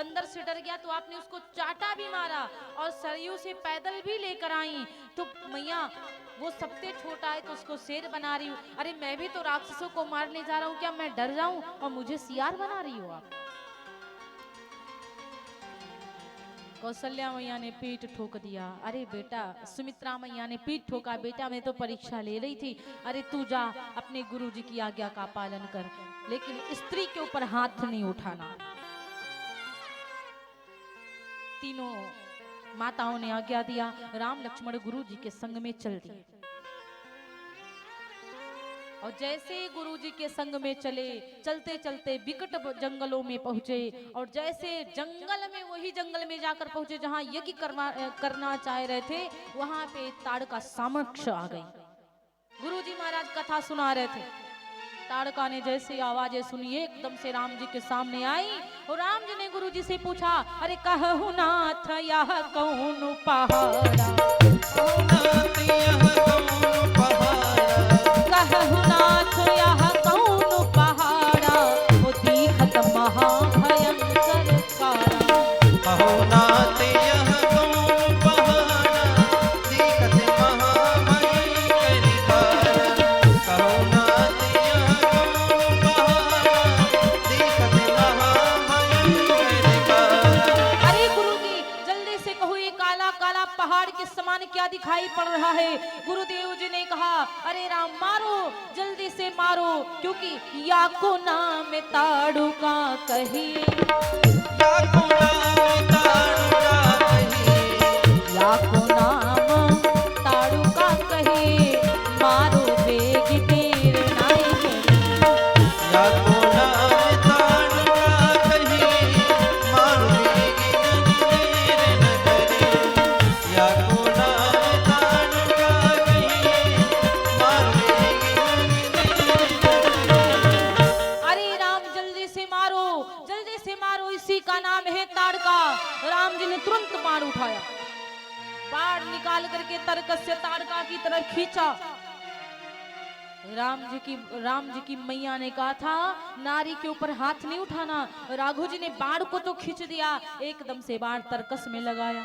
बंदर से डर गया तो आपने उसको चाटा भी मारा और सरयू से पैदल भी लेकर आई। तो मैया वो सबसे छोटा है तो उसको शेर बना रही हूँ। अरे मैं भी तो राक्षसों को मारने जा रहा हूँ, क्या मैं डर जाऊं और मुझे सियार बना रही हो आप? कौशल्या मैया ने पीठ ठोक दिया। अरे बेटा, सुमित्रा मैया ने पीठ ठोका, बेटा मैं तो परीक्षा ले रही थी। अरे तू जा अपने गुरुजी की आज्ञा का पालन कर, लेकिन स्त्री के ऊपर हाथ नहीं उठाना। तीनों माताओं ने आज्ञा दिया, राम लक्ष्मण गुरुजी के संग में चल दिए। और जैसे ही गुरुजी के संग में चले, चलते चलते विकट जंगलों में पहुंचे। और जैसे जंगल में, वही जंगल में जाकर पहुंचे जहां यज्ञ करना चाह रहे थे, वहां पे ताड़का समक्ष आ गई। गुरुजी महाराज कथा सुना रहे थे। ताड़का ने जैसे आवाजें सुनी, एकदम से राम जी के सामने आई। और राम जी ने गुरुजी से पूछा, अरे कहु नाथ यह कौन पहाड़ा, कहु नाथ यह कौन पहाड़ा, वो दीखत महाभयंकर कारा। कहु नाथ यह कौन पहाड़ा, दीखत महाभयंकर कारा। कहु नाथ यह कौन पहाड़ा, दीखत महाभयंकर कारा। अरे गुरुजी जल्दी से कहो, ये काला काला पहाड़ के समान क्या दिखाई पड़ रहा है? गुरुदेव जी ने कहा, अरे राम मारो, जल्दी से मारो, क्योंकि या को नाम ताड़ुका कहिए, या को नाम ताड़ुका कहिए, या को नाम ताड़ुका कहिए, मारो बेग देर नाई करी। या को नाम ताड़ुका कहिए, मारो बेगी देर न करे। या को नाम ताड़ुका कहिए, मारो बेगी देर न करे। अरे राम जल्दी से मारो, जल्दी से मारो, इसी का नाम है ताड़का। राम जी ने तुरंत बाण उठाया, बाण निकाल करके तरकस से ताड़का की तरफ खींचा। राम जी की मैया ने कहा था नारी के ऊपर हाथ नहीं उठाना। राघव जी ने बाण को तो खींच दिया, एकदम से बाण तरकस में लगाया।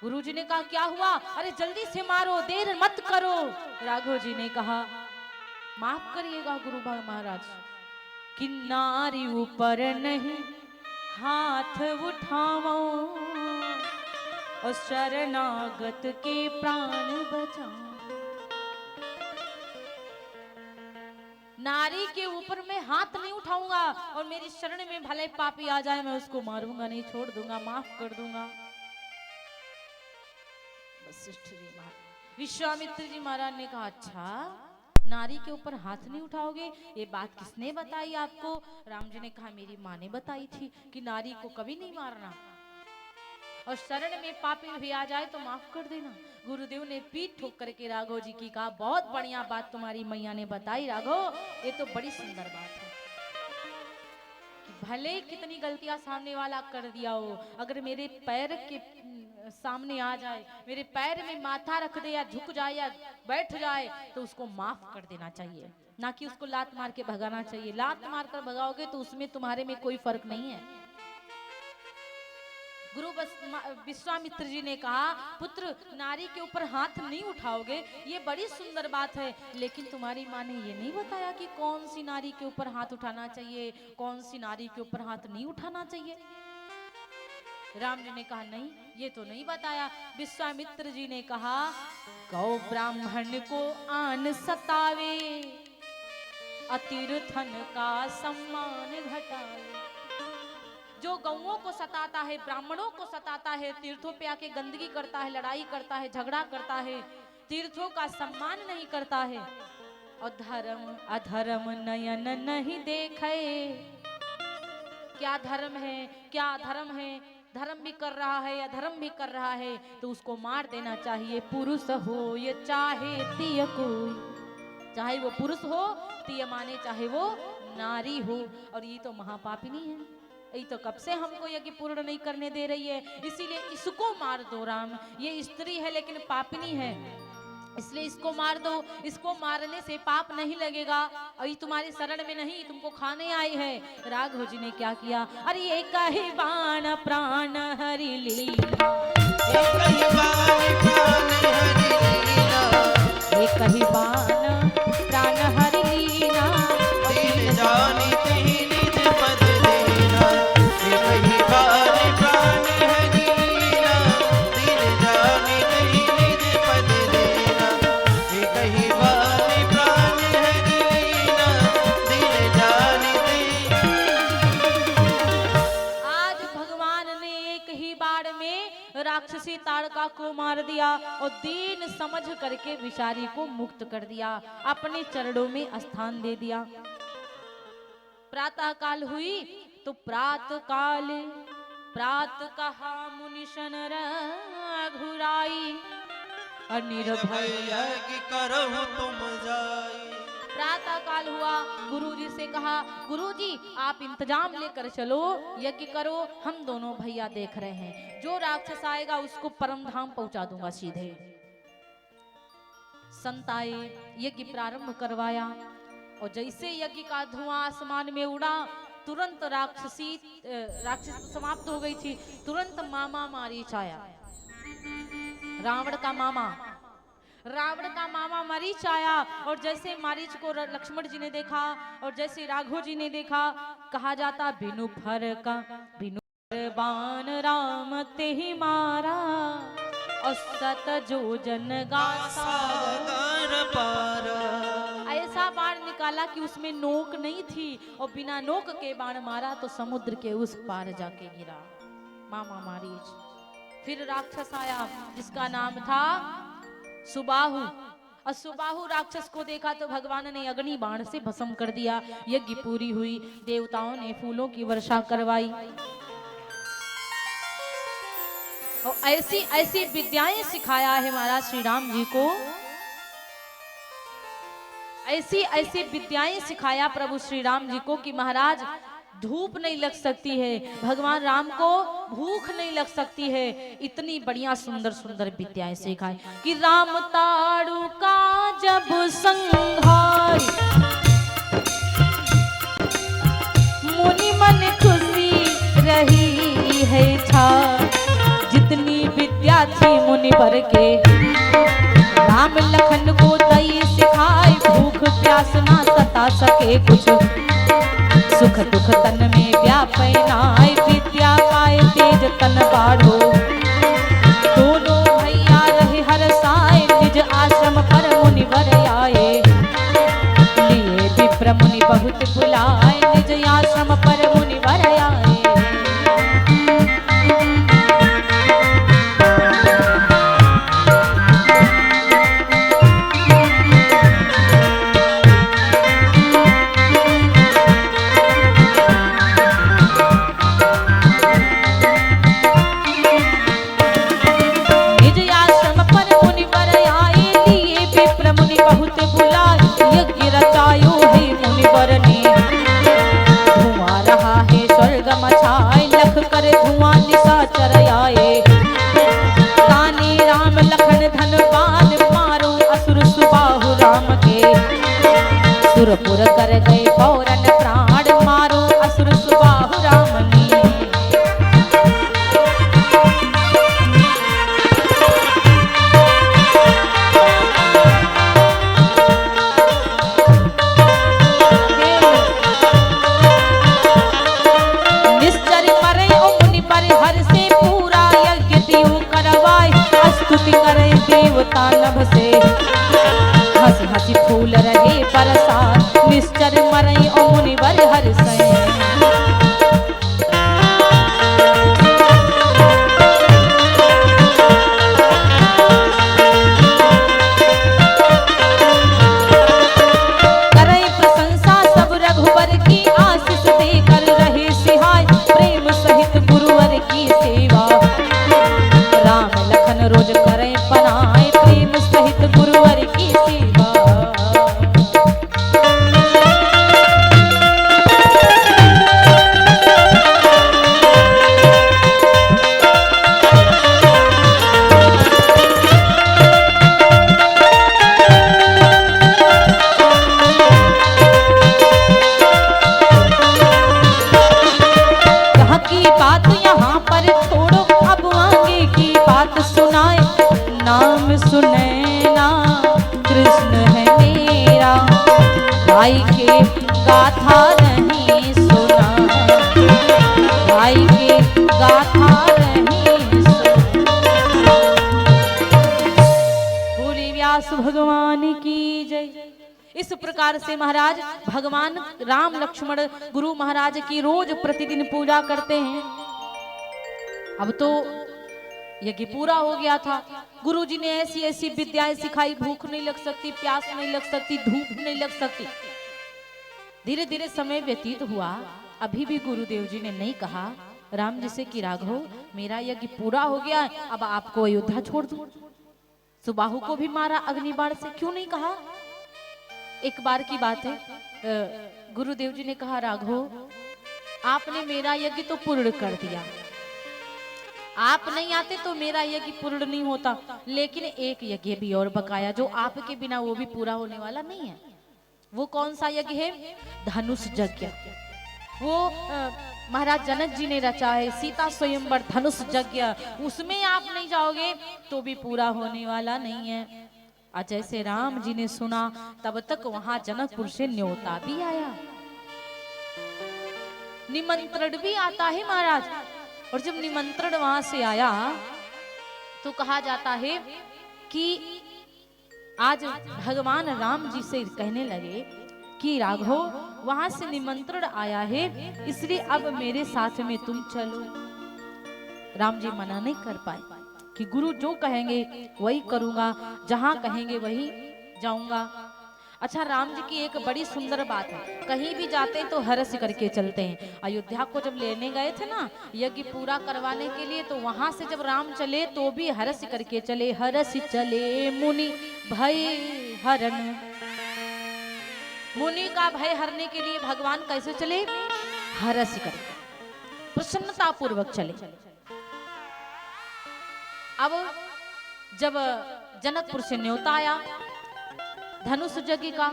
गुरु जी ने कहा क्या हुआ? अरे जल्दी से मारो, देर मत करो। राघव जी ने कहा माफ करिएगा गुरु महाराज, कि नारी ऊपर नहीं हाथ उठाओ, और शरणागत के प्राण बचाओ। नारी के ऊपर मैं हाथ नहीं उठाऊंगा, और मेरी शरण में भले पापी आ जाए मैं उसको मारूंगा नहीं, छोड़ दूंगा, माफ कर दूंगा। वशिष्ठ जी महाराज, विश्वामित्र जी महाराज ने कहा अच्छा, नारी के ऊपर हाथ नहीं उठाओगे, ये बात किसने बताई आपको? राम जी ने कहा मेरी माँ ने बताई थी कि नारी को कभी नहीं मारना, और शरण में पापी भी आ जाए तो माफ कर देना। गुरुदेव ने पीठ ठोक करके राघव जी की कहा बहुत बढ़िया बात तुम्हारी मैया ने बताई राघव, ये तो बड़ी सुंदर बात है कि भले कितनी गलतियां सामने वाला कर दिया हो, अगर मेरे पैर के सामने आ जाए, मेरे पैर में माथा रख दे या झुक जाए या बैठ जाए, तो उसको माफ कर देना चाहिए, ना कि उसको लात मार के भगाना चाहिए। लात मार कर भगाओगे तो उसमें तुम्हारे में कोई फर्क नहीं है। गुरु विश्वामित्र जी ने कहा पुत्र नारी के ऊपर हाथ नहीं उठाओगे, ये बड़ी सुंदर बात है, लेकिन तुम्हारी माँ ने ये नहीं बताया कि कौन सी नारी के ऊपर हाथ उठाना चाहिए, कौन सी नारी के ऊपर हाथ नहीं उठाना चाहिए। राम जी ने कहा नहीं, ये तो नहीं बताया। विश्वामित्र जी ने कहा गौ ब्राह्मण को आन सतावे, अतिरथन का सम्मान घटावे। जो गौओं को सताता है, ब्राह्मणों को सताता है, तीर्थों पे आके गंदगी करता है, लड़ाई करता है, झगड़ा करता है, तीर्थों का सम्मान नहीं करता है, और धर्म अधर्म नयन नहीं देखे। क्या धर्म है, क्या अधर्म है, धर्म भी कर रहा है या धर्म भी कर रहा है तो उसको मार देना चाहिए, पुरुष हो ये चाहे तिय कोई, चाहे वो पुरुष हो तिय माने चाहे वो नारी हो। और ये तो महापापिनी है, ये तो कब से हमको यज्ञ पूर्ण नहीं करने दे रही है, इसीलिए इसको मार दो राम। ये स्त्री है लेकिन पापिनी है, इसलिए इसको मार दो, इसको मारने से पाप नहीं लगेगा, और ये तुम्हारे शरण में नहीं, तुमको खाने आई है। राघव जी ने क्या किया, अरे ये कही बाण प्राण हरि लीला, एक ही बाण प्राण हरि लीला, ये कही बाण प्राण हरि लीला, दीन जानी तेहि निज पद देना। एक ही बाण प्राण हरि लीला, दीन जानी तेहि निज पद देना। एक ही बाण प्राण हरि लीला, दीन जानी तेहि। आज भगवान ने एक ही बाण में राक्षसी ताड़का को मार दिया और दीन समझ करके विषारी को मुक्त कर दिया, अपने चरणों में स्थान दे दिया। प्रातः काल हुई तो प्रात कहा मुनिशन रघुराई, और निर्भय यज्ञ करहु तुम जाई। प्रातः काल हुआ, गुरुजी से कहा, गुरुजी आप इंतजाम लेकर चलो, यज्ञ करो, हम दोनों भैया देख रहे हैं, जो राक्षस आएगा उसको परम धाम पहुंचा दूंगा सीधे। संत आए, यज्ञ प्रारंभ करवाया, और जैसे यज्ञ का धुआं आसमान में उड़ा, तुरंत राक्षस समाप्त हो गई थी। तुरंत मामा मारीच आया, रावण का मामा मरीच आया, और जैसे मारीच को लक्ष्मण जी ने देखा और जैसे राघव जी ने देखा, कहा जाता बिनु फर बाण राम ते ही मारा, और सत जो जन सागर पारा। ऐसा बाण निकाला कि उसमें नोक नहीं थी, और बिना नोक के बाण मारा तो समुद्र के उस पार जाके गिरा मामा मारीच। फिर राक्षस आया जिसका नाम था सुबाहु, और सुबाहु राक्षस को देखा तो भगवान ने अग्नि बाण से भस्म कर दिया। यज्ञ पूरी हुई, देवताओं ने फूलों की वर्षा करवाई, और ऐसी ऐसी विद्याएं सिखाया है महाराज श्री राम जी को, ऐसी ऐसी विद्याएं सिखाया प्रभु श्री राम जी को कि महाराज धूप नहीं लग सकती है, भगवान राम को भूख नहीं लग सकती है, इतनी बढ़िया सुंदर सुंदर विद्याएं सिखाई कि राम ताड़ू का जब संहार, मुनि मन खुशी रही है छा, जितनी विद्या थी मुनि वर के, राम लखन को दई सिखाए, भूख प्यास ना सता सके कुछ, सुख दुख तन में व्यापै नाय, विद्या पाए तेज तन बाढ़ो, दोनों भैया रहे हर साय, निज आश्रम पर मुनिवर आए, लिए विप्र मुनि बहुत बुलाए, निज आश्रम पर मुनिवर आए। सुरपुर कर गए पौरन प्राण, मारो असुर सुबाहु राम ने। निश्चर मरे ओ मुनि पर हर से पूरा, यज्ञ देव करवाए, स्तुति करे देवता नभ से, हंसी हंसी फूल रहे बरसात, निश्चर मरई ओ मुनिवर हर सै। करई प्रशंसा सब रघुवर की, आशीष देकर रहे सिहाय, प्रेम सहित गुरुवर की सेवा, राम लखन रोज करे पनाए, प्रेम सहित गुरुवर की सेवा। बात यहाँ पर छोड़ो, अब आगे की बात सुनाए। नाम सुनैना कृष्ण है मेरा, भाई के गाथा नहीं सुना, भाई के गाथा नहीं सुना। बोले व्यास भगवान की जय। इस प्रकार से महाराज भगवान राम लक्ष्मण गुरु महाराज की रोज प्रतिदिन पूजा करते हैं। अब तो यज्ञ पूरा हो गया था। गुरुजी ने ऐसी ऐसी विद्याएं सिखाई, भूख नहीं लग सकती, प्यास नहीं लग सकती, धूप नहीं लग सकती। धीरे धीरे समय व्यतीत हुआ, अभी भी गुरुदेव जी ने नहीं कहा राम जी से कि राघव मेरा यज्ञ पूरा हो गया है, अब आपको अयोध्या छोड़ दूं। सुबाहु को भी मारा अग्निबाण से, क्यों नहीं कहा? एक बार की बात है, गुरुदेव जी ने कहा राघव आपने मेरा यज्ञ तो पूर्ण कर दिया, आप नहीं आते तो मेरा यज्ञ पूर्ण नहीं होता, लेकिन एक यज्ञ भी और बकाया जो आपके बिना वो भी पूरा होने वाला नहीं है। वो कौन सा यज्ञ है? धनुष यज्ञ। वो महाराज जनक जी ने रचा है, सीता स्वयंवर धनुष यज्ञ। उसमें आप नहीं जाओगे तो भी पूरा होने वाला नहीं है। आज जैसे राम जी ने सुना तब तक वहां जनकपुर से न्योता भी आया, निमंत्रण भी आता है महाराज। और जब निमंत्रण वहां से आया तो कहा जाता है कि आज भगवान राम जी से कहने लगे कि राघव वहां से निमंत्रण आया है, इसलिए अब मेरे साथ में तुम चलो। राम जी मना नहीं कर पाए कि गुरु जो कहेंगे वही करूंगा, जहां कहेंगे वही जाऊंगा। अच्छा, राम जी की एक बड़ी सुंदर बात है, कहीं भी जाते हैं तो हर्ष करके चलते हैं। अयोध्या को जब लेने गए थे ना यज्ञ पूरा करवाने के लिए, तो वहां से जब राम चले तो भी हर्ष करके चले। हर्ष चले मुनि भय हरण, मुनि का भय हरने के लिए भगवान कैसे चले? हर्ष करके, प्रसन्नता पूर्वक चले। अब जब जनकपुर से न्योता आया धनुष यज्ञ का,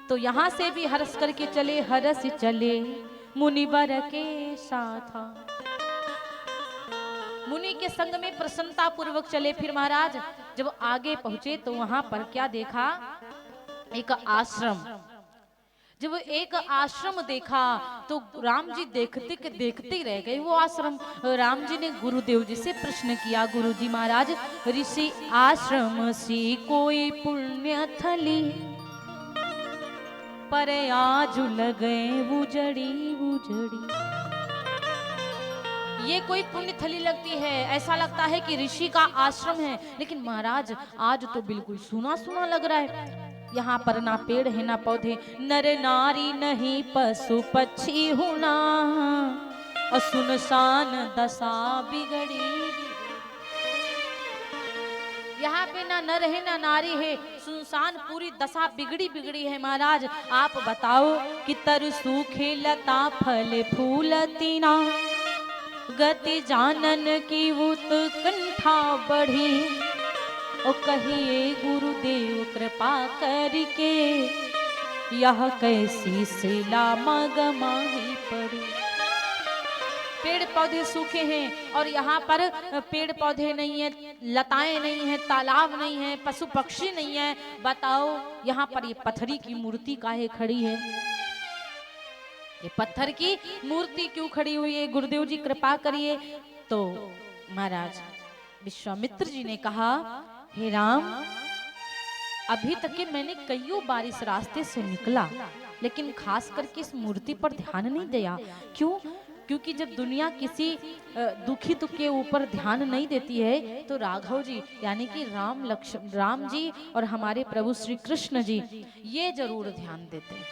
तो यहां से भी हर्ष करके चले। हर्ष चले मुनि वर के साथ, मुनि के संग में प्रसन्नता पूर्वक चले। फिर महाराज जब आगे पहुंचे तो वहां पर क्या देखा? एक आश्रम। जब एक आश्रम देखा तो राम जी देखते देखते रह गए वो आश्रम। राम जी ने गुरुदेव जी से प्रश्न किया, गुरुजी महाराज ऋषि आश्रम से कोई पुण्य थली पर आज लगे उजड़ी उजड़ी। ये कोई पुण्य थली लगती है, ऐसा लगता है कि ऋषि का आश्रम है, लेकिन महाराज आज तो बिल्कुल सूना सूना लग रहा है। यहाँ पर ना पेड़ है ना पौधे, नर नारी नहीं पशु पक्षी होना, और सुनसान दशा बिगड़ी। यहाँ पे ना नर है ना नारी है, सुनसान पूरी दशा बिगड़ी बिगड़ी है। महाराज आप बताओ कि तरु सूखे लता फल फूल तीना, गति जानन की उत्कंठा बढ़ी, ओ कहिए गुरुदेव कृपा करके यह कैसी शिला मगमाही पड़ी। पेड़ पौधे सूखे हैं और यहाँ पर पेड़ पौधे नहीं है, लताएं नहीं है, तालाब नहीं है, पशु पक्षी नहीं है। बताओ यहाँ पर ये पत्थरी की मूर्ति काहे खड़ी है? ये पत्थर की मूर्ति क्यों खड़ी हुई है? गुरुदेव जी कृपा करिए। तो महाराज विश्वामित्र जी ने कहा, हे राम अभी तक के मैंने कईयों बार इस रास्ते से निकला, लेकिन खास करके इस मूर्ति पर ध्यान नहीं दिया। क्यों? क्योंकि जब दुनिया किसी दुखित के ऊपर ध्यान नहीं देती है तो राघव जी यानी कि राम जी और हमारे प्रभु श्री कृष्ण जी ये जरूर ध्यान देते हैं,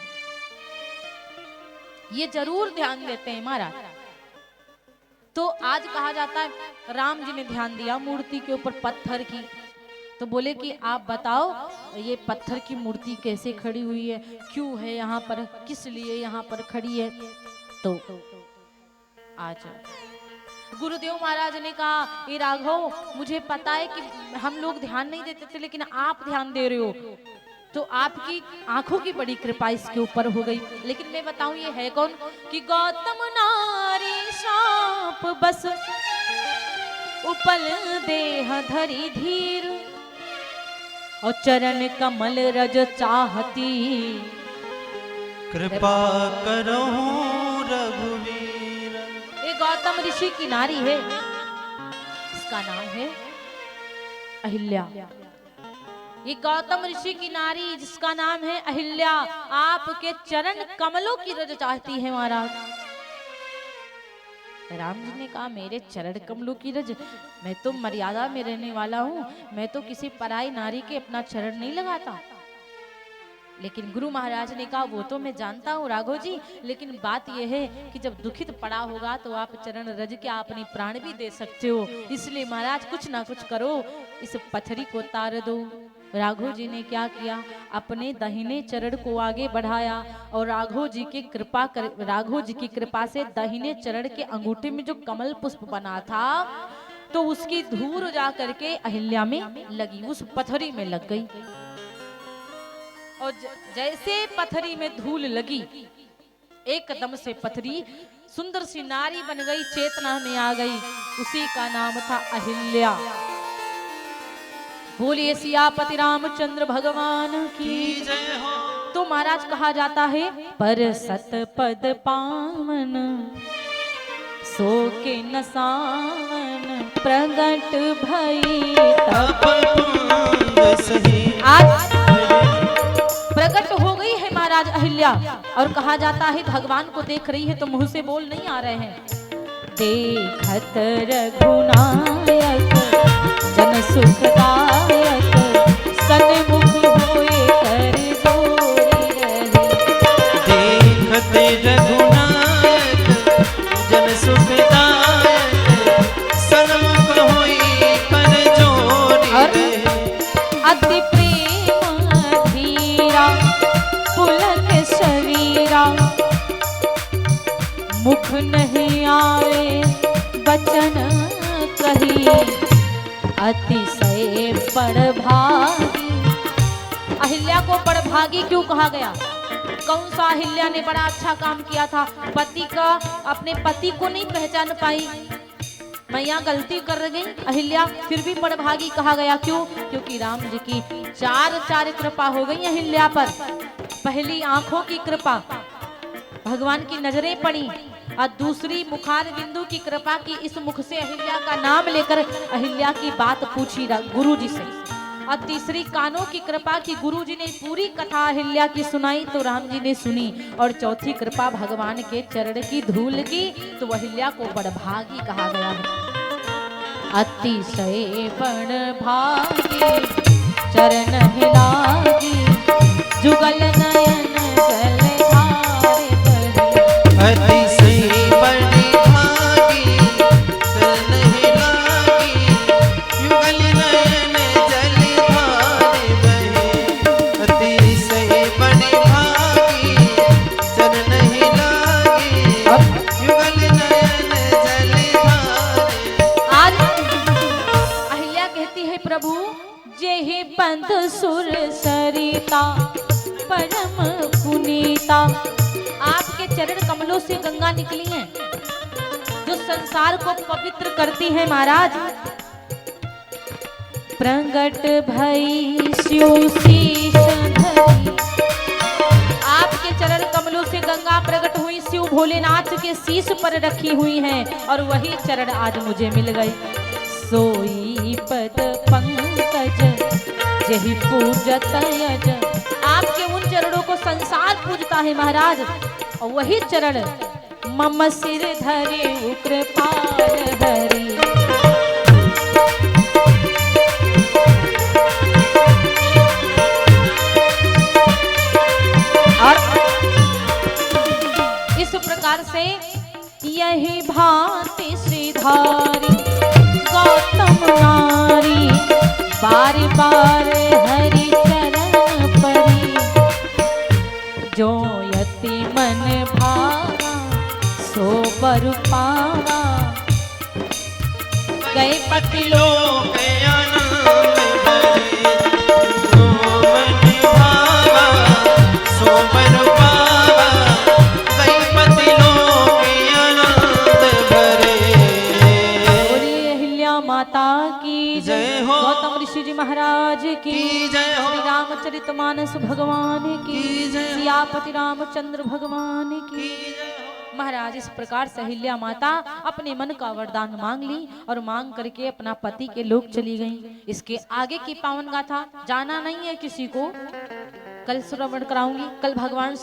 ये जरूर ध्यान देते हैं महाराज। तो आज कहा जाता है राम जी ने ध्यान दिया मूर्ति के ऊपर पत्थर की, तो बोले कि आप बताओ ये पत्थर की मूर्ति कैसे खड़ी हुई है, क्यों है यहाँ पर, किस लिए यहाँ पर खड़ी है? तो आज गुरुदेव महाराज ने कहा, ये राघव मुझे पता है कि हम लोग ध्यान नहीं देते थे, लेकिन आप ध्यान दे रहे हो, तो आपकी आंखों की बड़ी कृपा इसके ऊपर हो गई। लेकिन मैं बताऊं ये है कौन? कि गौतम नारी सा आप बस उपल देह धरी धीर और चरण कमल रज चाहती कृपा करो रघुवीर। ये गौतम ऋषि की नारी है, इसका नाम है अहिल्या। ये गौतम ऋषि की नारी जिसका नाम है अहिल्या, आपके चरण कमलों की रज चाहती है महाराज। राम जी ने कहा मेरे चरण कमलों की रज, मैं तो मर्यादा में रहने वाला हूँ, मैं तो किसी पराई नारी के अपना चरण नहीं लगाता। लेकिन गुरु महाराज ने कहा वो तो मैं जानता हूँ राघव जी, लेकिन बात यह है कि जब दुखित पड़ा होगा तो आप चरण रज के अपनी प्राण भी दे सकते हो, इसलिए महाराज कुछ ना कुछ करो, इस पथरी को तार दो। राघव जी ने क्या किया, अपने दाहिने चरण को आगे बढ़ाया और राघव जी की कृपा से दाहिने चरण के अंगूठे में जो कमल पुष्प बना था तो उसकी धूल जा करके अहिल्या में लगी, उस पथरी में लग गई। और जैसे पथरी में धूल लगी एकदम से पथरी सुंदर सी नारी बन गई, चेतना में आ गई, उसी का नाम था अहिल्या। बोलिए सियापति रामचंद्र भगवान की जय हो। तो महाराज कहा जाता है पर सत पद पावन सो के नसावन प्रगट भई तप तुंग सही। आज प्रकट हो गई है महाराज अहिल्या और कहा जाता है भगवान को देख रही है तो मुंह से बोल नहीं आ रहे हैं। देखत रघुनायक जन सुखदायक सन्मुख होए कर जोरी रहे। देखते रघुनायक जन सुखदायक सन्मुख होई कर जोरी रहे। अति प्रेम धीरा पुलक शरीरा मुख नहीं आए बचन कही अतिशय बड़भागी। अहिल्या को बड़भागी क्यों कहा गया? कौन सा अहिल्या ने बड़ा अच्छा काम किया था? पति का अपने पति को नहीं पहचान पाई, मैं यहाँ गलती कर गई अहिल्या, फिर भी बड़भागी कहा गया। क्यों? क्योंकि राम जी की चार कृपा हो गई अहिल्या पर। पहली आंखों की कृपा, भगवान की नजरें पड़ी, और दूसरी मुखार बिंदु की कृपा की, इस मुख से अहिल्या का नाम लेकर अहिल्या की बात पूछी गुरु जी से, और तीसरी कानों की कृपा की, गुरु जी ने पूरी कथा अहिल्या की सुनाई तो राम जी ने सुनी, और चौथी कृपा भगवान के चरण की धूल की तो अहिल्या को बड़भागी कहा गया है। अतिशय बड़भागी चरण हिलागी जुगल नयन जलधारे बही। अतिशय बड़ी भागी चरण हिलागी युगल नयन जलधारे बही। अतिशय बड़ी भागी चरण हिलागी युगल नयन जलधारे। आज अहिल्या कहती है प्रभु जेहि पंथ सुर सरिता परम पुनीता। आपके चरण कमलों से गंगा निकली हैं जो संसार को पवित्र करती है महाराज। प्रगट भई शिव शीश धरी। आपके चरण कमलों से गंगा प्रकट हुई, शिव भोलेनाथ के शीश पर रखी हुई हैं, और वही चरण आज मुझे मिल गई। सोई पद पंकज जहि पूजत यज। आपके उन चरणों को संसार पूजता है महाराज, और वही चरण मम सिर धरे कृपाल हरि। और इस प्रकार से यही भांति श्रीधारी गौतम नारी बारी बार हरि चरण परी। जो यति मन भावा सो बर पावा। गए पति लोक आनंद भरे। जो मन भावा सो बर पावा। गए पति लोक आनंद भरे। जय हो। गौतम ऋषि जी महाराज की जय हो। श्री रामचरितमानस भगवान की जय हो। सियापति रामचंद्र भगवान की जय हो। महाराज इस प्रकार से अहिल्या माता अपने मन का वरदान मांग ली और मांग करके अपना पति के लोग चली गई। इसके आगे की पावन गाथा जाना नहीं है किसी को, कल श्रवण कराऊंगी। कल भगवान